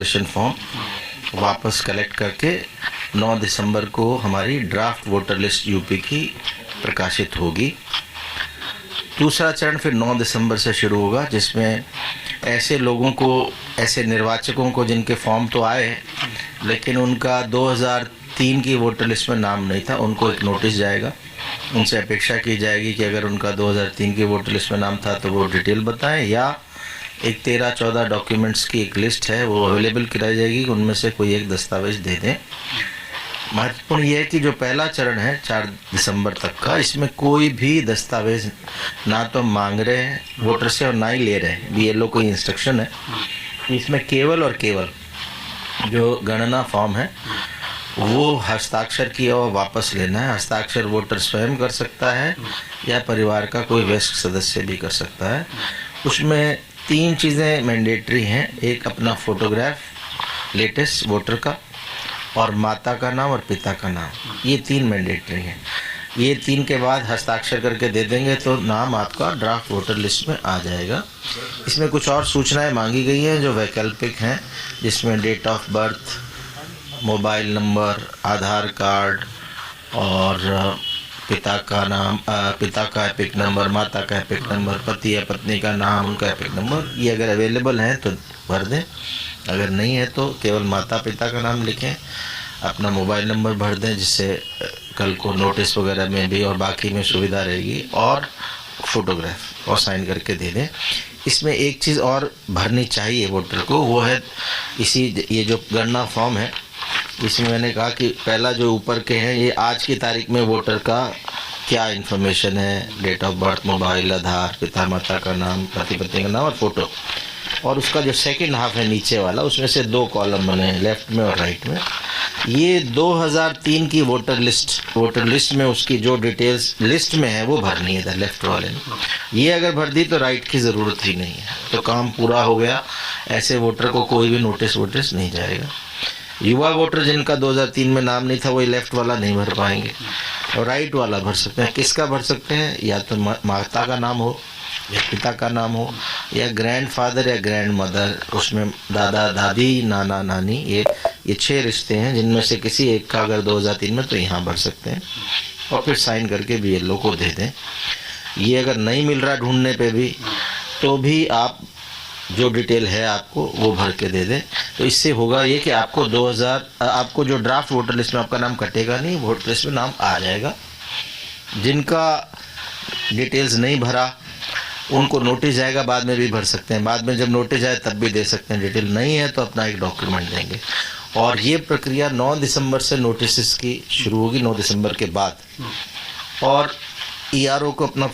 Registration form वापस collect करके 9 दिसंबर को हमारी ड्राफ्ट वोटर लिस्ट यूपी की प्रकाशित होगी। दूसरा चरण फिर 9 दिसंबर से शुरू होगा, जिसमें ऐसे लोगों को, ऐसे निर्वाचकों को जिनके फॉर्म तो आए लेकिन उनका 2003 की वोटर लिस्ट में नाम नहीं था, उनको एक नोटिस जाएगा। उनसे अपेक्षा की जाएगी कि अगर उनका 2003 की वोटर लिस्ट में नाम था तो वो डिटेल बताएं, या एक 13-14 डॉक्यूमेंट्स की एक लिस्ट है वो अवेलेबल कराई जाएगी, उनमें से कोई एक दस्तावेज दे दें। महत्वपूर्ण ये है कि जो पहला चरण है 4 दिसंबर तक का, इसमें कोई भी दस्तावेज ना तो मांग रहे हैं वोटर से और ना ही ले रहे हैं। BLO को इंस्ट्रक्शन है, इसमें केवल और केवल जो गणना फॉर्म है वो हस्ताक्षर किया हुआ वापस लेना है। हस्ताक्षर वोटर स्वयं कर सकता है या परिवार का कोई वयस्क सदस्य भी कर सकता है। उसमें 3 चीज़ें मैंडेटरी हैं। एक अपना फोटोग्राफ लेटेस्ट वोटर का, और माता का नाम और पिता का नाम, ये 3 मैंडेटरी हैं। ये 3 के बाद हस्ताक्षर करके दे देंगे तो नाम आपका ड्राफ्ट वोटर लिस्ट में आ जाएगा। इसमें कुछ और सूचनाएं मांगी गई हैं जो वैकल्पिक हैं, जिसमें date of birth, mobile number, Aadhaar card और पिता का नाम, पिता का एपिक नंबर, माता का एपिक नंबर, पति या पत्नी का नाम, उनका एपिक नंबर, ये अगर अवेलेबल हैं तो भर दें। अगर नहीं है तो केवल माता पिता का नाम लिखें, अपना मोबाइल नंबर भर दें, जिससे कल को नोटिस वगैरह में भी और बाकी में सुविधा रहेगी, और फोटोग्राफ और साइन करके दे दें। इसमें एक चीज़ और भरनी चाहिए वोटर को, वो है ये जो गणना फॉर्म है, इसमें मैंने कहा कि पहला जो ऊपर के हैं ये आज की तारीख में वोटर का क्या इन्फॉर्मेशन है, डेट ऑफ बर्थ, मोबाइल, आधार, पिता माता का नाम, पति पत्नी का नाम और फोटो। और उसका जो सेकंड हाफ है नीचे वाला, उसमें से 2 कॉलम बने हैं, लेफ्ट में और राइट में। ये 2003 की वोटर लिस्ट में उसकी जो डिटेल्स लिस्ट में है वो भरनी है इधर लेफ्ट वाले में। ये अगर भर दी तो राइट की ज़रूरत ही नहीं है, तो काम पूरा हो गया। ऐसे वोटर को कोई भी नोटिस नहीं जाएगा। युवा वोटर जिनका 2003 में नाम नहीं था वो लेफ्ट वाला नहीं भर पाएंगे, और राइट वाला भर सकते हैं। किसका भर सकते हैं? या तो माता का नाम हो, या पिता का नाम हो, या ग्रैंडफादर या ग्रैंड मदर, उसमें दादा दादी, नाना नानी, ये 6 रिश्ते हैं, जिनमें से किसी एक का अगर 2003 में, तो यहाँ भर सकते हैं। और फिर साइन करके BLO को दे दें। ये अगर नहीं मिल रहा ढूंढने पे भी, तो भी आप जो डिटेल है आपको वो भर के दे दें। तो इससे होगा ये कि आपको आपको जो ड्राफ्ट वोटर लिस्ट में आपका नाम कटेगा नहीं, वोटर लिस्ट में नाम आ जाएगा। जिनका डिटेल्स नहीं भरा उनको नोटिस जाएगा, बाद में भी भर सकते हैं। बाद में जब नोटिस आए तब भी दे सकते हैं। डिटेल नहीं है तो अपना एक डॉक्यूमेंट देंगे। और ये प्रक्रिया 9 दिसंबर से नोटिस की शुरू होगी, 9 दिसंबर के बाद। और ERO को अपना